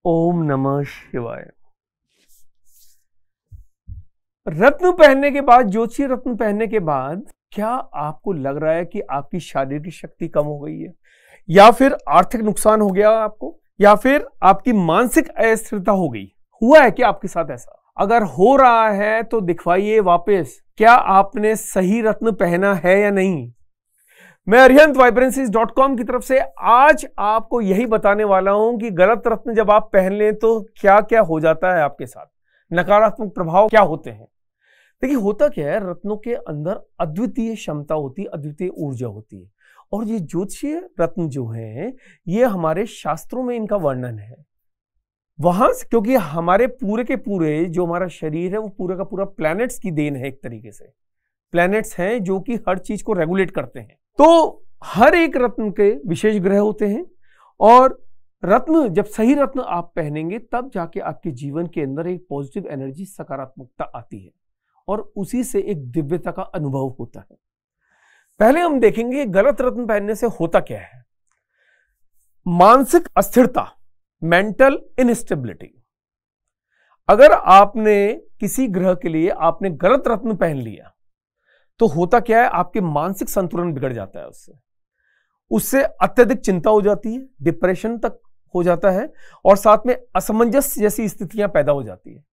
ओम नमः शिवाय। रत्न पहनने के बाद, ज्योतिषीय रत्न पहनने के बाद क्या आपको लग रहा है कि आपकी शारीरिक शक्ति कम हो गई है, या फिर आर्थिक नुकसान हो गया आपको, या फिर आपकी मानसिक अस्थिरता हो गई? हुआ है क्या आपके साथ ऐसा? अगर हो रहा है तो दिखवाइए वापस, क्या आपने सही रत्न पहना है या नहीं। मैं arihantVibrancies.com की तरफ से आज आपको यही बताने वाला हूं कि गलत रत्न जब आप पहन लें तो क्या क्या हो जाता है आपके साथ, नकारात्मक प्रभाव क्या होते हैं। देखिए, होता क्या है, रत्नों के अंदर अद्वितीय क्षमता होती है, अद्वितीय ऊर्जा होती है। और ये ज्योतिषीय रत्न जो हैं, ये हमारे शास्त्रों में इनका वर्णन है। वहां से, क्योंकि हमारे पूरे के पूरे जो हमारा शरीर है वो पूरा का पूरा प्लैनेट्स की देन है। एक तरीके से प्लैनेट्स हैं जो कि हर चीज को रेगुलेट करते हैं। तो हर एक रत्न के विशेष ग्रह होते हैं, और रत्न जब सही रत्न आप पहनेंगे तब जाके आपके जीवन के अंदर एक पॉजिटिव एनर्जी, सकारात्मकता आती है, और उसी से एक दिव्यता का अनुभव होता है। पहले हम देखेंगे गलत रत्न पहनने से होता क्या है। मानसिक अस्थिरता, मेंटल इनस्टेबिलिटी। अगर आपने किसी ग्रह के लिए आपने गलत रत्न पहन लिया तो होता क्या है, आपके मानसिक संतुलन बिगड़ जाता है। उससे अत्यधिक चिंता हो जाती है, डिप्रेशन तक हो जाता है, और साथ में असमंजस जैसी स्थितियां पैदा हो जाती है।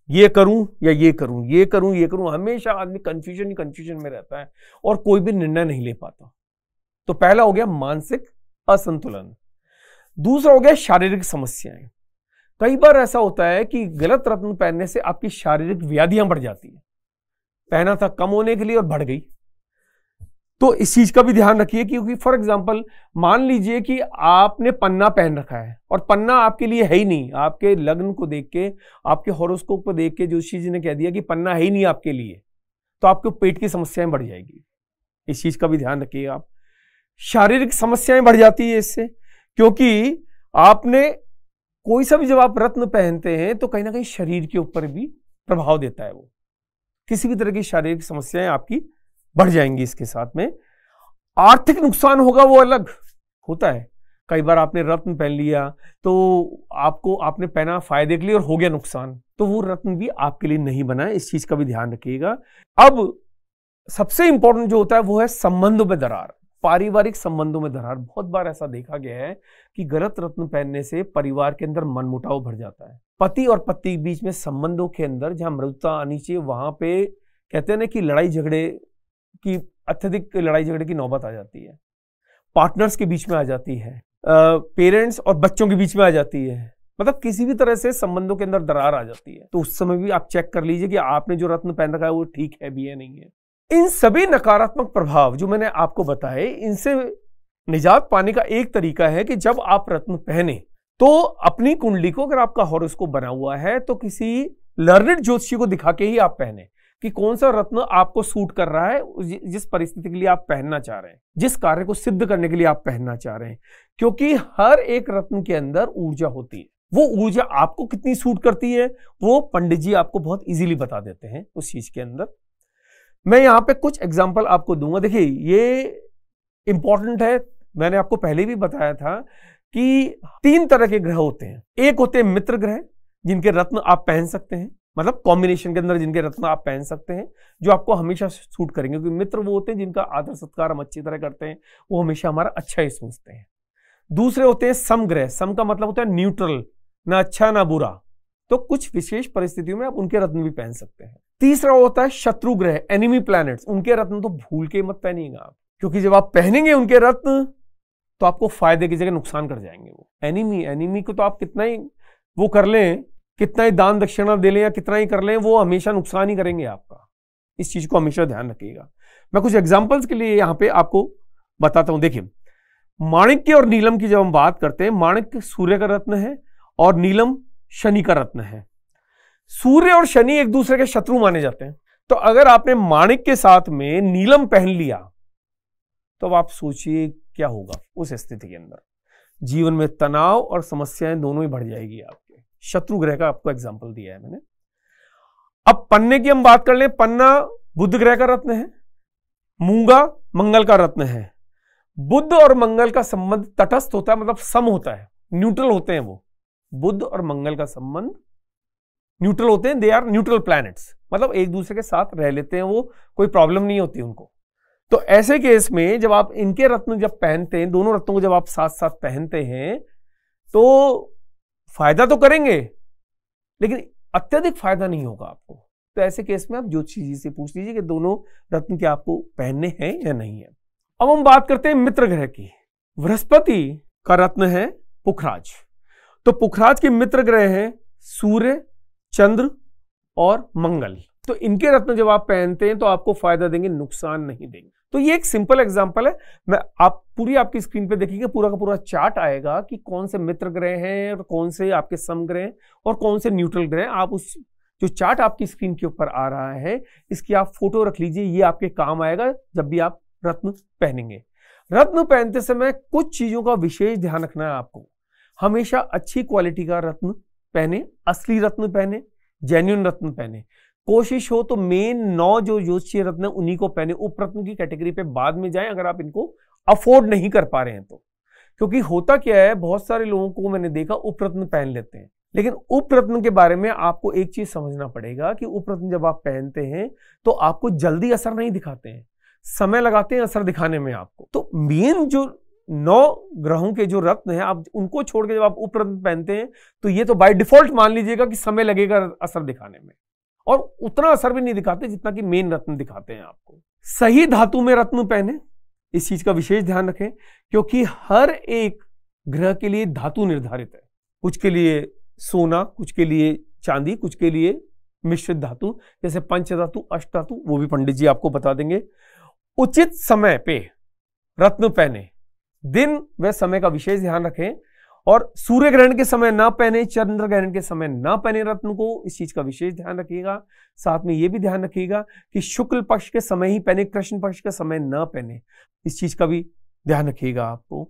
ये करूं या ये करूं, ये करूं ये करूं, हमेशा आदमी कंफ्यूजन में रहता है और कोई भी निर्णय नहीं ले पाता। तो पहला हो गया मानसिक असंतुलन। दूसरा हो गया शारीरिक समस्याएं। कई बार ऐसा होता है कि गलत रत्न पहनने से आपकी शारीरिक व्याधियां बढ़ जाती है। पहना था कम होने के लिए और बढ़ गई, तो इस चीज का भी ध्यान रखिए। क्योंकि फॉर एग्जांपल, मान लीजिए कि आपने पन्ना पहन रखा है और पन्ना आपके लिए है ही नहीं। आपके लग्न को देख के, आपके हॉरोस्कोप को देख के ज्योतिषी जी ने कह दिया कि पन्ना है ही नहीं आपके लिए, तो आपको पेट की समस्याएं बढ़ जाएगी। इस चीज का भी ध्यान रखिएगा आप। शारीरिक समस्याएं बढ़ जाती है इससे, क्योंकि आपने कोई सा भी जब आप रत्न पहनते हैं तो कहीं ना कहीं शरीर के ऊपर भी प्रभाव देता है। वो किसी भी तरह की शारीरिक समस्याएं आपकी बढ़ जाएंगी। इसके साथ में आर्थिक नुकसान होगा, वो अलग होता है। कई बार आपने रत्न पहन लिया तो आपने पहना फायदे के लिए और हो गया नुकसान, तो वो रत्न भी आपके लिए नहीं बना है। इस चीज का भी ध्यान रखिएगा। अब सबसे इंपॉर्टेंट जो होता है वो है संबंधों में दरार, पारिवारिक संबंधों में दरार। बहुत बार ऐसा देखा गया है कि गलत रत्न पहनने से परिवार के अंदर मनमुटाव बढ़ जाता है। पति और पत्नी के बीच में संबंधों के अंदर जहां मृदुता आनी चाहिए, वहां पे कहते हैं ना कि लड़ाई झगड़े की, अत्यधिक लड़ाई झगड़े की नौबत आ जाती है। पार्टनर्स के बीच में आ जाती है, पेरेंट्स और बच्चों के बीच में आ जाती है। मतलब किसी भी तरह से संबंधों के अंदर दरार आ जाती है। तो उस समय भी आप चेक कर लीजिए कि आपने जो रत्न पहन रखा है वो ठीक है भी या नहीं है। इन सभी नकारात्मक प्रभाव जो मैंने आपको बताए, इनसे निजात पाने का एक तरीका है कि जब आप रत्न पहने तो अपनी कुंडली को, अगर आपका हॉरोस्कोप बना हुआ है तो किसी लर्नेड ज्योतिषी को दिखा के ही आप पहने कि कौन सा रत्न आपको सूट कर रहा है, जिस परिस्थिति के लिए आप पहनना चाह रहे हैं, जिस कार्य को सिद्ध करने के लिए आप पहनना चाह रहे हैं। क्योंकि हर एक रत्न के अंदर ऊर्जा होती है। वो ऊर्जा आपको कितनी सूट करती है वो पंडित जी आपको बहुत इजीली बता देते हैं उस चीज के अंदर। मैं यहां पे कुछ एग्जांपल आपको दूंगा। देखिए, ये इंपॉर्टेंट है। मैंने आपको पहले भी बताया था कि 3 तरह के ग्रह होते हैं। एक होते हैं मित्र ग्रह, जिनके रत्न आप पहन सकते हैं, मतलब कॉम्बिनेशन के अंदर जिनके रत्न आप पहन सकते हैं, जो आपको हमेशा सूट करेंगे। क्योंकि मित्र वो होते हैं जिनका आदर सत्कार हम अच्छी तरह करते हैं, वो हमेशा हमारा अच्छा ही सोचते हैं। दूसरे होते हैं समग्रह। सम का मतलब होता है न्यूट्रल, ना अच्छा ना बुरा। तो कुछ विशेष परिस्थितियों में आप उनके रत्न भी पहन सकते हैं। तीसरा होता है शत्रु ग्रह, एनिमी प्लैनेट्स। उनके रत्न तो भूल के मत पहनिएगा आप, क्योंकि जब आप पहनेंगे उनके रत्न तो आपको फायदे की जगह नुकसान कर जाएंगे। वो एनिमी को तो आप कितना ही वो कर लें, कितना ही दान दक्षिणा दे लें या कितना ही कर लें, वो हमेशा नुकसान ही करेंगे आपका। इस चीज को हमेशा ध्यान रखिएगा। मैं कुछ एग्जांपल्स के लिए यहां पे आपको बताता हूं। देखिए, माणिक्य और नीलम की जब हम बात करते हैं, माणिक्य सूर्य का रत्न है और नीलम शनि का रत्न है। सूर्य और शनि एक दूसरे के शत्रु माने जाते हैं। तो अगर आपने माणिक के साथ में नीलम पहन लिया तो अब आप सोचिए क्या होगा उस स्थिति के अंदर। जीवन में तनाव और समस्याएं दोनों ही बढ़ जाएगी आपके। शत्रु ग्रह का आपको एग्जांपल दिया है मैंने। अब पन्ने की हम बात कर लें। पन्ना बुध ग्रह का रत्न है, मूंगा मंगल का रत्न है। बुध और मंगल का संबंध तटस्थ होता है, मतलब सम होता है, न्यूट्रल होते हैं वो। बुध और मंगल का संबंध न्यूट्रल होते हैं, दे आर न्यूट्रल प्लैनेट्स, मतलब एक दूसरे के साथ रह लेते हैं, वो कोई प्रॉब्लम नहीं होती उनको। तो ऐसे केस में जब आप इनके रत्न जब पहनते हैं, दोनों रत्नों को जब आप साथ साथ पहनते हैं तो फायदा तो करेंगे लेकिन अत्यधिक फायदा नहीं होगा आपको। तो ऐसे केस में आप ज्योतिषी जी से पूछ लीजिए कि दोनों रत्न क्या आपको पहनने हैं या नहीं है। अब हम बात करते हैं मित्र ग्रह की। बृहस्पति का रत्न है पुखराज। तो पुखराज के मित्र ग्रह हैं सूर्य, चंद्र और मंगल। तो इनके रत्न जब आप पहनते हैं तो आपको फायदा देंगे, नुकसान नहीं देंगे। तो ये एक सिंपल एग्जांपल है। मैं आप पूरी आपकी स्क्रीन पे देखिएगा, पूरा का पूरा चार्ट आएगा कि कौन से मित्र ग्रह हैं और कौन से आपके समग्रह और कौन से न्यूट्रल ग्रह। आप उस जो चार्ट आपकी स्क्रीन के ऊपर आ रहा है इसकी आप फोटो रख लीजिए, ये आपके काम आएगा जब भी आप रत्न पहनेंगे। रत्न पहनते समय कुछ चीजों का विशेष ध्यान रखना है आपको। हमेशा अच्छी क्वालिटी का रत्न पहने, असली रत्न पहने, जेन्युइन रत्न पहने। कोशिश हो तो मेन 9 जो ज्योतिषीय रत्न है उन्हीं को पहने, उपरत्न की कैटेगरी पे बाद में जाएं अगर आप इनको अफोर्ड नहीं कर पा रहे हैं तो। क्योंकि होता क्या है, बहुत सारे लोगों को मैंने देखा उपरत्न पहन लेते हैं, लेकिन उपरत्न के बारे में आपको एक चीज समझना पड़ेगा कि उपरत्न जब आप पहनते हैं तो आपको जल्दी असर नहीं दिखाते हैं, समय लगाते हैं असर दिखाने में आपको। तो मेन जो 9 ग्रहों के जो रत्न हैं आप उनको छोड़ के जब आप उपरत्न पहनते हैं तो ये तो बाय डिफॉल्ट मान लीजिएगा कि समय लगेगा असर दिखाने में, और उतना असर भी नहीं दिखाते जितना कि मेन रत्न दिखाते हैं आपको। सही धातु में रत्न पहने, इस चीज का विशेष ध्यान रखें क्योंकि हर एक ग्रह के लिए धातु निर्धारित है। कुछ के लिए सोना, कुछ के लिए चांदी, कुछ के लिए मिश्रित धातु, जैसे पंच धातु, अष्ट धातु, वो भी पंडित जी आपको बता देंगे। उचित समय पे रत्न पहने, दिन व समय का विशेष ध्यान रखें, और सूर्य ग्रहण के समय ना पहने, चंद्र ग्रहण के समय ना पहने रत्न को, इस चीज का विशेष ध्यान रखिएगा। साथ में यह भी ध्यान रखिएगा कि शुक्ल पक्ष के समय ही पहने, कृष्ण पक्ष के समय ना पहने, इस चीज का भी ध्यान रखिएगा आपको।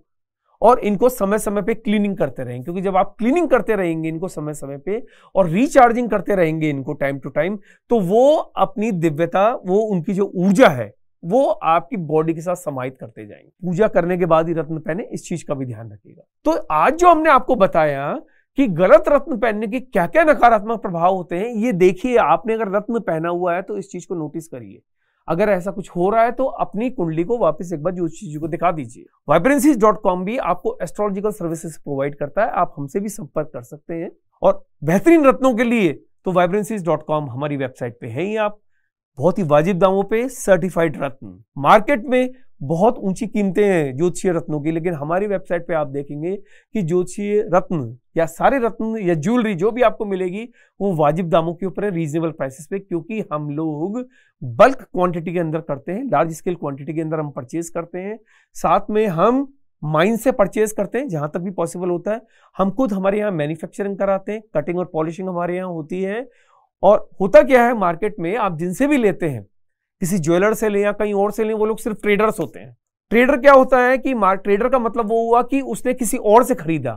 और इनको समय समय पे क्लीनिंग करते रहेंगे, क्योंकि जब आप क्लीनिंग करते रहेंगे इनको समय समय पे और रिचार्जिंग करते रहेंगे इनको टाइम टू टाइम, तो वो अपनी दिव्यता, वो उनकी जो ऊर्जा है वो आपकी बॉडी के साथ समाहित करते जाएंगे। पूजा करने के बाद ही रत्न पहने, इस चीज का भी ध्यान रखिएगा। तो आज जो हमने आपको बताया कि गलत रत्न पहनने के क्या क्या नकारात्मक प्रभाव होते हैं, ये देखिए। आपने अगर रत्न पहना हुआ है तो इस चीज को नोटिस करिए। अगर ऐसा कुछ हो रहा है तो अपनी कुंडली को वापस एक बार ज्योतिषी जी को दिखा दीजिए। vibrancies.com भी आपको एस्ट्रोलॉजिकल सर्विसेज प्रोवाइड करता है, आप हमसे भी संपर्क कर सकते हैं। और बेहतरीन रत्नों के लिए तो vibrancies.com हमारी वेबसाइट पे है ही। आप बहुत ही वाजिब दामों पे सर्टिफाइड रत्न, मार्केट में बहुत ऊंची कीमतें हैं ज्योतिषीय रत्नों की, लेकिन हमारी वेबसाइट पे आप देखेंगे कि ज्योतिषीय रत्न या सारे रत्न या ज्वेलरी जो भी आपको मिलेगी वो वाजिब दामों के ऊपर है, रीजनेबल प्राइसेस पे, क्योंकि हम लोग बल्क क्वांटिटी के अंदर करते हैं, लार्ज स्केल क्वांटिटी के अंदर हम परचेज करते हैं। साथ में हम माइन से परचेज करते हैं जहां तक भी पॉसिबल होता है। हम खुद हमारे यहाँ मैन्युफैक्चरिंग कराते हैं, कटिंग और पॉलिशिंग हमारे यहाँ होती है। और होता क्या है, मार्केट में आप जिनसे भी लेते हैं, किसी ज्वेलर से लें या कहीं और से लें, वो लोग सिर्फ ट्रेडर्स होते हैं। ट्रेडर क्या होता है कि ट्रेडर का मतलब वो हुआ कि उसने किसी और से खरीदा,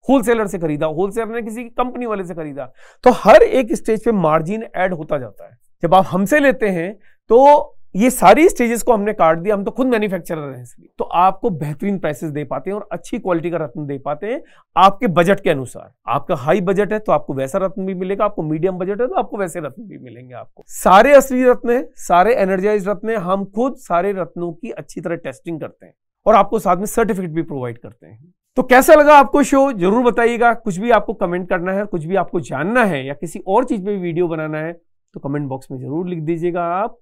होलसेलर से खरीदा, होलसेलर ने किसी कंपनी वाले से खरीदा, तो हर एक स्टेज पे मार्जिन ऐड होता जाता है। जब आप हमसे लेते हैं तो ये सारी स्टेजेस को हमने काट दिया, हम तो खुद मैन्युफैक्चरर हैं, इसलिए तो आपको बेहतरीन प्राइसेस दे पाते हैं और अच्छी क्वालिटी का रत्न दे पाते हैं आपके बजट के अनुसार। आपका हाई बजट है तो आपको वैसा रत्न भी मिलेगा, आपको मीडियम बजट है तो आपको वैसे रत्न भी मिलेंगे। आपको सारे असली रत्न है, सारे एनर्जाइज रत्न है, हम खुद सारे रत्नों की अच्छी तरह टेस्टिंग करते हैं और आपको साथ में सर्टिफिकेट भी प्रोवाइड करते हैं। तो कैसा लगा आपको शो जरूर बताइएगा। कुछ भी आपको कमेंट करना है, कुछ भी आपको जानना है या किसी और चीज पे वीडियो बनाना है तो कमेंट बॉक्स में जरूर लिख दीजिएगा आप।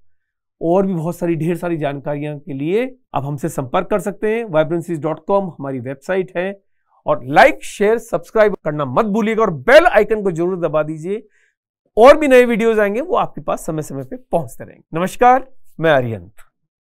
और भी बहुत सारी ढेर सारी जानकारियां के लिए आप हमसे संपर्क कर सकते हैं। vibrancies.com हमारी वेबसाइट है। और लाइक, शेयर, सब्सक्राइब करना मत भूलिएगा और बेल आइकन को जरूर दबा दीजिए। और भी नए वीडियोस आएंगे वो आपके पास समय समय पे पहुंचते रहेंगे। नमस्कार, मैं अरिहंत।